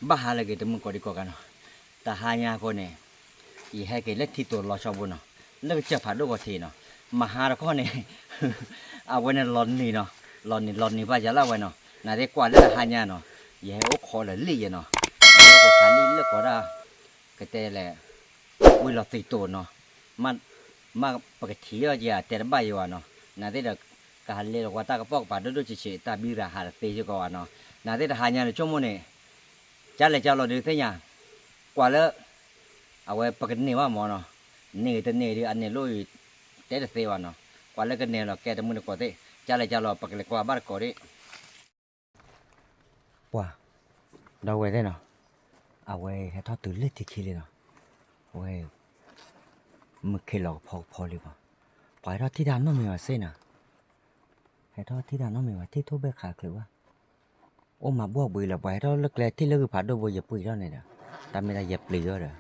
บ้าหาเลยก็มึงก็ดีกว่ากันเนาะแต่หายาคนเนี่ยอีให้เกล็ดที่ตัวรอชอบบุญเนาะแล้วก็เจ็บผัดด้วยก็ทีเนาะมาหาเราคนเนี่ยเอาไว้ในหลอนนี่เนาะหลอนนี่ว่าจะเล่าไว้เนาะน่าจะกว่าแล้วหายาเนาะอย่าให้โอ้ขอเลยลี่เนาะแล้วก็ขาลี่เลือกก็ได้ก็แต่แหละอุ้ยเราติดตัวเนาะมาปกติเราจะแต่ละใบอยู่เนาะน่าจะเด็กการเลี้ยงว่าตากระปอกปาดด้วยเฉยๆตาบีระหาตีจุกว่าเนาะน่าจะหายาในชั่วโมงเนี่ยจ้าเลยจ้าเราดูเสียยังกว่าแล้วเอาไว้ปกตินี่ว่าหมอเนาะนี่แต่นี่ดิอันนี้ลุยเตะเสียวเนาะกว่าแล้วก็เนี่ยเราแกจะมึงก็เตะจ้าเลยจ้าเราปกติกว่าบ้านก็ดิว่าเราไว้ได้เนาะเอาไว้ให้ทอดตื่นเล็ดที่ขี้เลยเนาะไว้มึกขี้หลอกพอเลยป่ะปล่อยทอดที่ดานน้องมีว่าเส้นอ่ะให้ทอดที่ดานน้องมีว่าที่ทุบเบขาคือว่าโอ้มาบวกบุยละปล่อยทอดเล็กๆที่เลิกผัดด้วยบุยอย่าปุยแล้วเนี่ยทำไม่ได้อย่าปลีก็เด้อ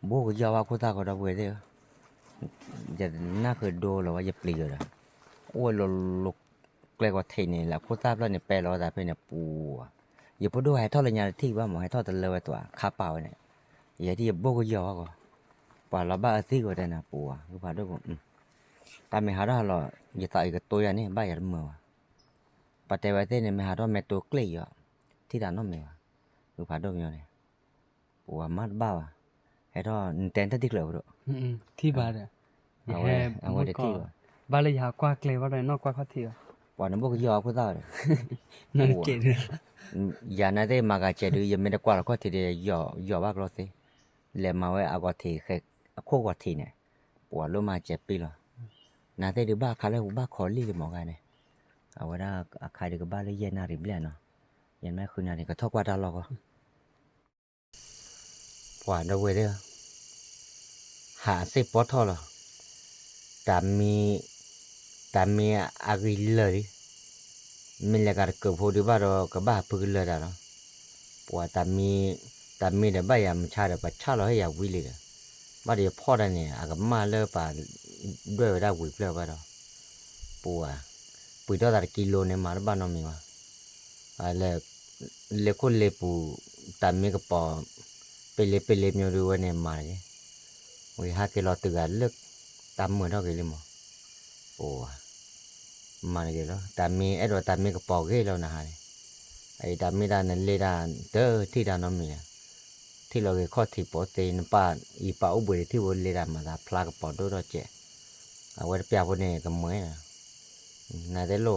บวกยาวว่ากูตาก็ได้บุยเด้อจะน่าเคยโดนหรือว่าอย่าปลีก็เด้อโอ้ยลุกเกลียกว่าเทนี่แหละกูตาแล้วเนี่ยแปลเราแต่เป็นเนี่ยปูอย่าพูดด้วยให้ทอดอะไรอย่างที่ว่าหมอให้ทอดแต่เลยตัวขาเปล่าเนี่ยอย่าที่บวกยาวก็ป่าเราบ้าซี่ก็ได้นะปูคือผัดด้วยผมตามไม่หาได้หรอกอย่าใส่กับตัวอย่างนี้บ้าอย่าเมื่อปัจจัยไว้เต้เนี่ยไม่หาได้แม่ตัวเกลียที่ด่านน้องเมียคือผัดด้วยอย่างนี้ปูมัดบ้าให้ทอดเต้นทัดที่เกลียวด้วยที่บ้านเนี่ยเอาไว้เด็ดที่ว่าบ้านเลยอยากกว่าเกลียวอะไรนอกกว่าเขาที่ป่าน้ำบวกยาวกูตาเลยนั่นเกลียดอย่านั่นเต้มากระเจดูยังไม่ได้กว่าก็ทีเดียวยาวบ้ากรอสิเลยมาไว้เอากว่าทีแค่โคกว่าทีเนี่ยปวดลงมาเจ็บปีหรอน่าเต้ดูบ้าขาเลยบ้าขอรีเลยหมอกันเนี่ยเอาไว้ได้ใครดูกับบ้าเลยเย็นน่าริบเล่นเนาะเย็นไม่คืนน่าริก็ทอกว่าดาลก็ปวดเอาไว้เด้อหาเสพปอทอหรอแต่มีอากิลเลยมีเรื่องกับพวกที่บ้านเรากับบ้าพูดเลยได้หรอปวดแต่มีเดี๋ยวบ้ายามชาเดี๋ยวปัจฉาเราให้อยากวิ่งเลยบ้านเดี๋ยวพ่อได้เนี่ยอากับมาเลิกป่าด้วยได้วิ่งเปล่าบ้านเราปุ๋ยตัวแต่กิโลเนี่ยมาบ้านน้องมีวะเลยคนเลยปูแต่มีกระป๋อไปเลยมีรู้ว่าเนี่ยมาเลยวิ่งหากิโลตื่นเลิกตามเหมือนเท่ากันเลยมั้งมาเลยแล้วแต่มีไอ้ตัวแต่มีกระป๋อเกล้านะฮะไอ้แต่มีด้านนั้นเลยด้านเด้อที่ด้านน้องมีที่เราเกี่ยข้อที่ปอเตนป้าอีป้าอุบลที่วันเลยด้านมาด้าพลากระป๋อด้วยเราเจ้เอาไว้เปียบเนี่ยก็เหมือนน่าจะรู้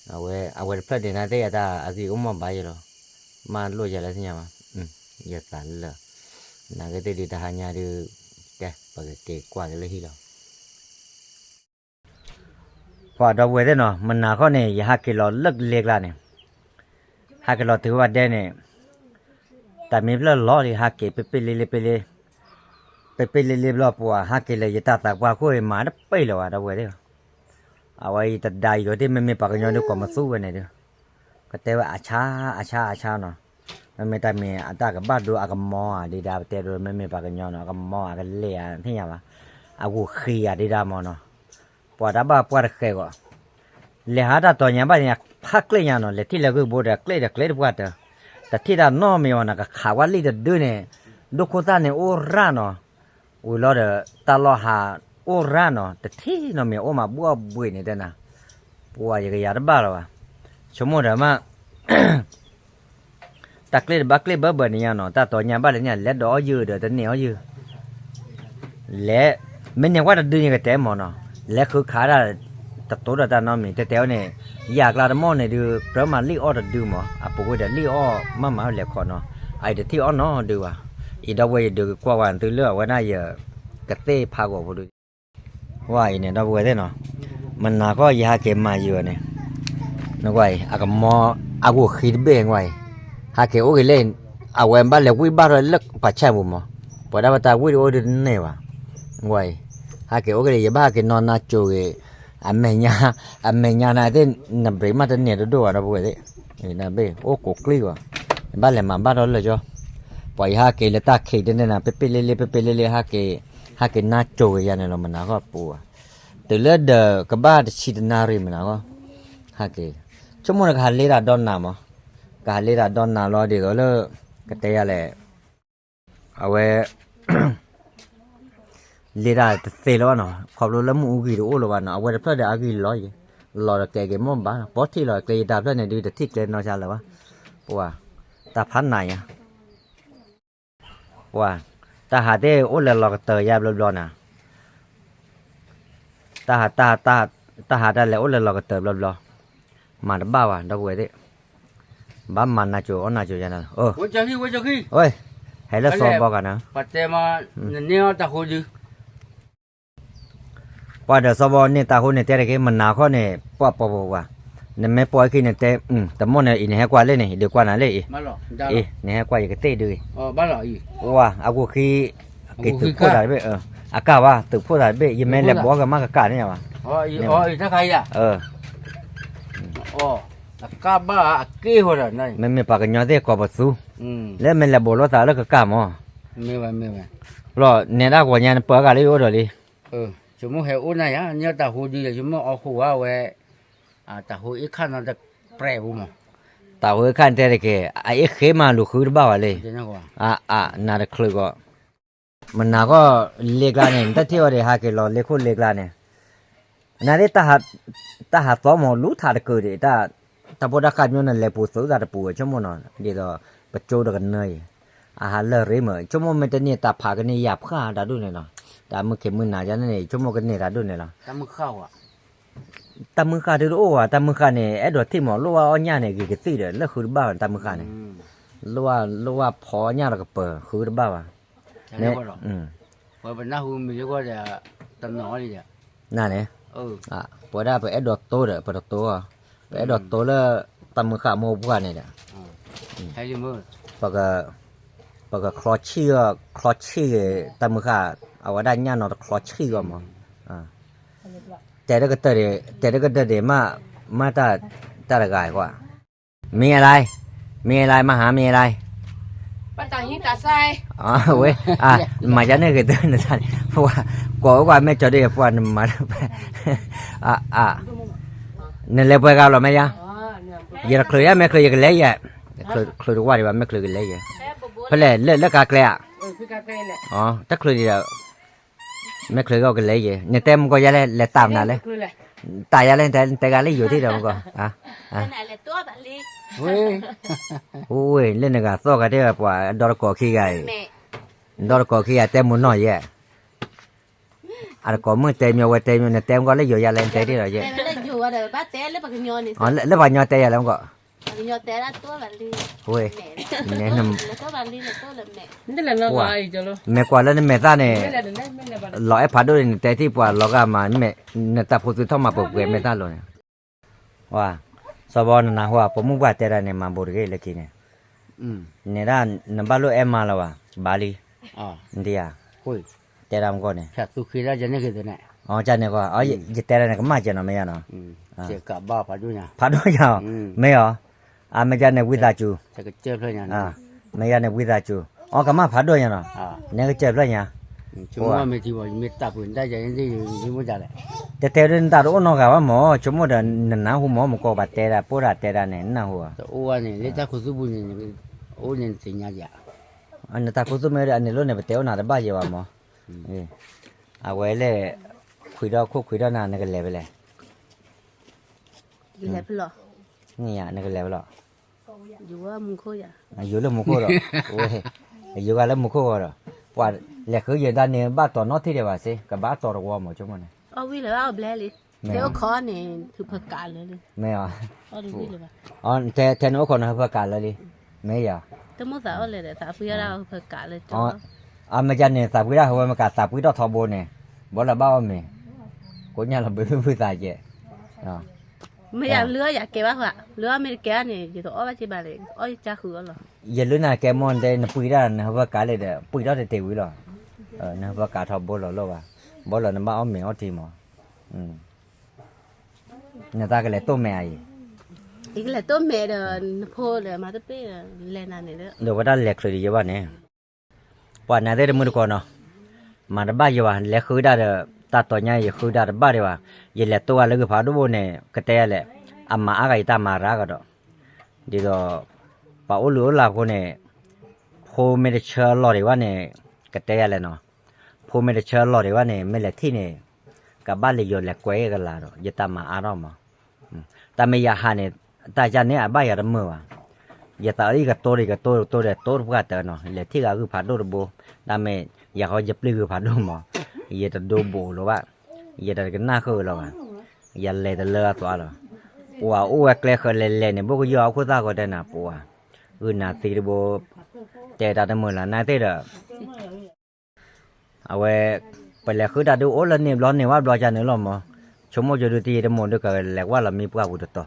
เอาไว้พลาดเนี่ยน่าจะได้อากิอุ้มมาไปหรอมารู้จักแล้วใช่ไหมอย่าสั่นเลยน่าจะได้ดีทหารยาดูแกปกติกว่าเลยที่เราพอเราเวทเนาะมันน่าเขาเนี่ยอยากกินเราเลิกเลี้ยงแล้วเนี่ยหากเราถือว่าได้เนี่ยแต่มีเรื่องล้อเลยหากเก็บไปเรื่อยรอบว่าหากเลยจะตัดว่าคุยมาได้ไปแล้วเราเวทเอาไว้ตัดได้ก็ที่ไม่มีปากกันย้อนดีกว่ามาสู้กันเนี่ยเด้อก็แต่ว่าอาชาเนาะมันไม่ได้มีอัตรากับบ้านดูอากับมอดีดาแต่โดยไม่มีปากกันย้อนเนาะกับมอกันเลี้ยที่ยังวะอากูขี้ดีดามอเนาะปวดบ้าปวดเข่ก็เลหาตาตัวยังบ้านยังพักเลยยังเนาะเลที่เราก็บูดเกล็ดปวดแต่ที่ด้านนอกมีวันก็ข่าวว่าลีดดูเนี่ยดูคนตาเนี่ยโอ้ร้านเนาะอุ้ยเราเด้อตาเราหาโอ้ร้านเนาะแต่ที่เรามีโอ้มาบัวบุยเนี่ยเด้อนะบัวยังก็ยาดบ้าแล้ววะชั่วโมงเดียวมาตะเกล็ดบักเล็ดเบอร์เนี่ยเนาะตาตัวยังบ้านเนี่ยเล็ดดอกยืดเด้อแต่เหนียวยืดเละมันยังว่าจะดูยังไงแต่หมอเนาะเละคือขาได้ตัดตัวได้น้องมีแต่เนี่ยอยากลาดมอเนี่ยดูประมาณลีออดดูหมอปกติลีออมาเล็กคนเนาะไอเด็กที่อ้อนเนาะดูอ่ะอีดาวเวดูกว่าวันตัวเลือกว่าน่าจะกระเตะพากว่าพอดูว่าอีเนี่ยดาวเวเนาะมันน่าก็อยากเก็บมาอยู่เนี่ยนึกว่าอากมออากูคิดเบ่งไว้หาเก็บโอเคเล่นเอาไว้บ้านเล็กวิบ้านเราเล็กปัจจัยบุ๋มพอได้มาตาวิโอเดินเนี่ยวะไว้หาเก็บโอเคเลยบ้าเก็บนอนน่าจูเกอเมญานาเต้นนับเรื่องมาตั้งเนี่ยดูอะไรพวกนี้นับเรื่องโอ้กุกลีว่ะบ้านเลยมาบ้านเราเลยจ้ะปล่อยหาเกลือตาเขยเดินน่ะเปเล่หาเกน่าจูอย่างนี้เรามันน่าก็ปัวแต่เลือดกับบ้านชิดนารีมันน่าก็หาเกชั่วโมงละหันเลยละดอนน้ำ กาเลดาดอนนาลอดีก็เลยกเตยแหละเอาไว้ เลดาเซลวะเนาะขอบรู้แล้วมูกีโอโลวะเนาะเอาไว้เพลดอากีลอยลอแกเกมอมบ้าปอที่ลอยเกยดาเพลเนี่ยดูแต่ที่เกลนอชาเลยวะปัวตาพันไหนอ่ะปัวตาหาเดโอเลลอกเตยยาบลอน่ะตาหาได้แล้วโอเลลอกเตยบลอมาดบ้าวะดาวเวดิบ้ามันน่าจูน่าจูยันน่ะ我讲起，我讲起， โอ้ยให้แล้วสอบบอกกันนะ 把这嘛，你要打火机， พอเดี๋ยวสอบเนี่ยตาคนเนี่ยแต่ละแกมันหนาข้อเนี่ยปะว่ะเนี่ยไม่ปล่อยขึ้นเนี่ยแต่มอเนี่ยอินให้กว่าเลยเนี่ยเดี๋ยวกว่านั้นเลย没了，你打了，เนี่ยให้กว่าอย่างเตะด้วย 哦，没了，伊， ว่าอากูคือกิตึกพูดอะไรไปอากาว่าตึกพูดอะไรไปยังไม่เล็บบอกกันมากกาเนี่ยว่ะ 伊他开呀，哦，那干巴给回来那， ไม่ปากกันยอดเด็กกว่าสู้ แล้วมันเล็บบอกรถตาแล้วก็กาหมอ 没完， รอเนี่ยได้กว่าเนี่ยเปิดกันเลยโอ้เดี๋ยว 怎么还乌那呀？你要打火机了，怎么熬火啊喂？打火一看到这白雾嘛， ตาหัวขันแต่ละแกไอ้เขมาลูกคือบ้าเลย 就那个， น่าจะคลึกก็มันน่าก็เล็กลาเนี่ยแต่ที่ว่าเดี๋ยวหาเกลอเล็กคนเล็กลาเนี่ยนั่นเองตาหาสมอรู้ทาร์เกิดเดตาพอดักการมีนั่นเล็บปูสู้ตาปูชั่วโมงนั้นเดี๋ยวปัจจุบันกันเนยอาหารเลือดเริ่มชั่วโมงมันจะเนี่ยตาผากันเนี่ยหยาบข้าดาดูเนี่ยเนาะตามือเข็มมือหนาจันเนี่ยชั่วโมงกันเนี่ยดาดูเนี่ยเนาะ 咱们烤啊， ตามือขาดูโอ้ตามือขาเนี่ยไอ้ดอกที่หมอรู้ว่าอ้อนย่าเนี่ยกี่สิเด้อแล้วคือบ้าตามือขาเนี่ยรู้ว่าพอย่าเราก็เปิดคือบ้าว่ะ 那个了，我本那后面这个的，到哪里的？ นั่นเนี่ย พอได้ไปไอ้ดอกโตเด้อไปดอกโตไปไอ้ดอกโตแล้วตามือขาโมบุกันเนี่ย 还有么？ปกคลอชี่ตามือขาเอาไว้ได้ย่านอนคลอชี่ก็มั้งแต่แล้วก็เตะมาตาละกายกว่ามีอะไรมาหามีอะไร ป้าต่างหิ้งตาใส่ เว้ยมาจากเนี่ยก็เดินนะท่านเพราะว่ากว่าไม่จอดได้เพราะว่ามาเนี่ยเลยไปกันหรอไม่ยะ เนี่ย อย่าเคยไม่เคยกันเลยอ่ะเคยรู้ว่าดีว่าไม่เคยกันเลยอ่ะเพราะเลยเลิกกาเกลีย คือกาแฟแหละ อ๋อถ้าเคยดีแล้วไม่เคยก็กันเลยอ่ะเนี่ยเต็มก็ยังเลยตามนั่นเลย คือแหละ ตายยังเลยแต่การเลยอยู่ที่เดิมก็ ไปไหนเลยตัวแบบนี้ 喂， โอ้ยเล่นกันซ้อกันได้แบบว่าดอลกอขี้ไก่ แม่ ดอลกอขี้ไก่เต็มหมดหน่อยแย่อะไรก็มือเต็มอยู่ว่าเต็มอยู่เนี่ยเต็มก็เลยอยู่ยังเลยเต็มที่เราแย่ แต่ไม่ได้อยู่อะไรบ้าแต่แล้วปากยอนี่ อ๋อแล้ววันยอเต็มแล้วก็ ปากยอแต่ละตัวแบบนี้ โอ้ย แม่ เนี่ยน้ ตัวแบบนี้ตัวแบบแม่ นี่แหละเนาะว่าอีจอล ำแม่กว่าแล้วเนี่ยแม่ตาเนี่ย ไม่แหละไม่แหละบ่ รอไอ้พัดด้วยแต่ที่ปว่าเราก็มาแม่เนี่ยตาพูดท่อมาปลุกเวแม่ตาเลยว่าสบอนนะว่าผมมุ่งว่าแต่ละเนี่ยมาบุรีเลยกินเนี่ย เนี่ยด้านนับบ้านลูกเอ็มมาแล้วว่ะบาลี 啊， อินเดีย 会， แต่ดำก่อนเนี่ย 下次可以让人家给的呢， อ๋อจันเนี่ยก็อ๋อจะแต่ละเนี่ยก็มาจันเนาะไม่ยาเนาะ 这个爸爸就呢， พัดด้วยยาวไม่เหรอไม่จันเนี่ยวิทาจู 这个接出来呢， ไม่ยาเนี่ยวิทาจูอ๋อก็มาพัดด้วยยาเนาะเนี่ยก็เจ็บแล้วเนี่ย 就我没听过，没大部分大家人家有么家嘞， แต่เดินตาโอ้นอกว่าหมอชั่วโมงเดินหนาหัวหมอมันก็บาดแต่ละปวดแต่ละเนี่ยน่าหัว 这我呢，人家可是不人那个，我人谁家家， อันนี้ตาคุซุเมออันนี้รุ่นเนี่ยไปเต๋อหนาได้บ้าเยอะหมอเอาไว้เลยคุยดอกนานนี่ก็เลยไปเลย อยู่แล้วพี่หรอ นี่อ่ะนี่ก็เลยไปหรอ อยู่ว่ามึงโคอย่า อยู่แล้วมุกหรอโอ้ยอยู่กันแล้วมุกหรอว่าแหละคือยืนด้านนี้บ้าต่อนอที่เดียวสิกับบ้าต่อระวหมอชั่วโมงเนี่ย เอาวิเลยเอาแบล็เลยเดี๋ยวคอเนี่ยคือผักกาดเลย ไม่อ่ะ เอาดูวิเลยป่ะ อ๋อแทนโอ้คนเขาประกาศเลยไม่อ่ะ แต่เมื่อสาวเลยแต่สาวพี่เราผักกาดเลยจ้ อ๋อไม่จันเนี่ยสาบกุยได้หัวมันกาสาบกุยดอกทอบนเนี่ยบ่ละบ้าไม่กูเนี่ยเราไปพูดตายเจ้อ๋อ ไม่อยากเลืออยากเก็บว่าเลือไม่แก่เนี่ยอยู่ตัวอ้อที่บ้านเลยอ้อจะคือหรอ อย่าลืมนะแกมอนเดนปุยด้านนะว่ากาเลยเด้อปุยดอกเตวิหรอนะว่ากาทอบบ่หรอว่าบ่หรอนะบ้าเอาเมเอาทีหมอเนี่ยตาก็เลยต้มแม่อี อีกแล้วตัวแม่เดินโพเลยมาตัวเป้แลนานเนี่ยเด้อ เดี๋ยวว่าได้เล็กเลยดีว่าเนี่ยป่านนั้นได้มือก่อนเนาะมาได้บ้าอยู่ว่าเล็กคือได้ตาตัวใหญ่คือได้บ้าดีว่าอย่าเล็กตัวแล้วก็พาดูเนี่ยก็แต่แหละอามาอะไรตามารักก็ดอกเดี๋ยว ป่าโอหรือลาคนเนี่ยโพไม่ได้เชื่อหลอดว่าเนี่ยกระเตยอะไรเนาะโพไม่ได้เชื่อหลอดว่าเนี่ยไม่ละที่เนี่ยกับบ้านเลยโยนแหลกไว้กันละหรอกอย่าตามมาอารมณ์แต่ไม่อยากหาเนี่ยแต่จานเนี่ยบ้านอย่าละเมื่อวะอย่าตาอีกับตัวอีกับตัวเด็ดตัวพวกเตอเนาะเหลือที่ก็คือผ่านดูระบบแต่ไม่อยากเขาจะปลื้มผ่านดูมั้งอย่าจะดูโบหรือว่าอย่าจะกันหน้าคือหรอกอย่าเลยแต่เลือดตัวหรอกปัวอ้วกเลยเคยเล่นเนี่ยพวกยอคู่ตาก็ได้นะปัวนาตีระบบแต่ตาแต่เมื่อละนาตีเด้อเอาไว้ไปแล้วคือตาดูโอ้แล้วเนี่ยร้อนเนี่ยว่าบลอจานเนี่ยหรอมั้งชั่วโมงจะดูตีแต่หมดด้วยกันแล้วว่าเรามีปลาบุตรต่อ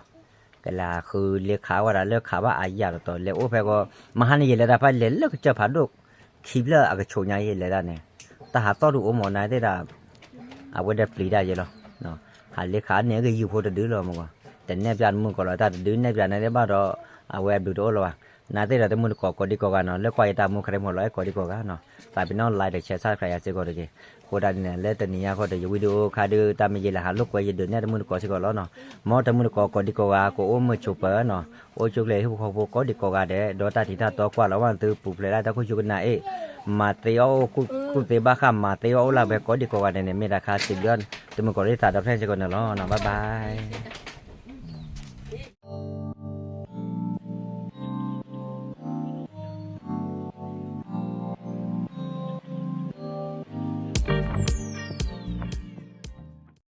ก็ละคือเลี้ยขาว่าเราเลี้ยขาว่าอายาต่อแล้วโอ้ไปก็มาหันยี่เลยได้ไปเล่นแล้วก็จะผ่านดูคีบเลยอาก็โชว์ยี่เลยได้เนี่ยแต่หาต่อดูโอ้หมอนาตีได้เอาไว้ได้ปลีได้ยังหรอเนาะหาเลี้ยขาเนี่ยก็อยู่พอจะดื้อหรอมั้งแต่เนี่ยจานมึงก็เราแต่ดื้อเนี่ยจานเนี่ยบ้านเราเอาไว้ดูตัวเราอะนาทีเราจะมุ่งก่อดีก่อกันเนาะแล้วก็ไอ้ตามุ่งใครหมดเลยก่อดีก่อกันเนาะแต่เป็นน้องไลน์เด็กแชร์ซาใครอยากจะก่อดีกี่คนดันเนี่ยแล้วแต่เนี่ยเขาจะอยู่วิดีโอคาดูตามมีเวลาหาลูกไว้ยืนเดินเนี่ยจะมุ่งก่อสิก่อแล้วเนาะมอจะมุ่งก่อดีก่อกันก็โอ้มือฉุบเป๋อเนาะโอ้ฉุบเลยที่เขาก่อดีก่อกันเด้อโดนตาที่ท่าตัวกว่าแล้ววันตื้อปุบเลยได้แต่คุณฉุบกันนะเอ๊ะมาเตียวกูเตะบ้าข้ามมาเตียวเราแบบก่อดีก่อกันเนี่ยมีราคา10 เดือนจะมุ่งก่อได้ตัดดอกแทนสิก่อนเนาะบ๊ายบาย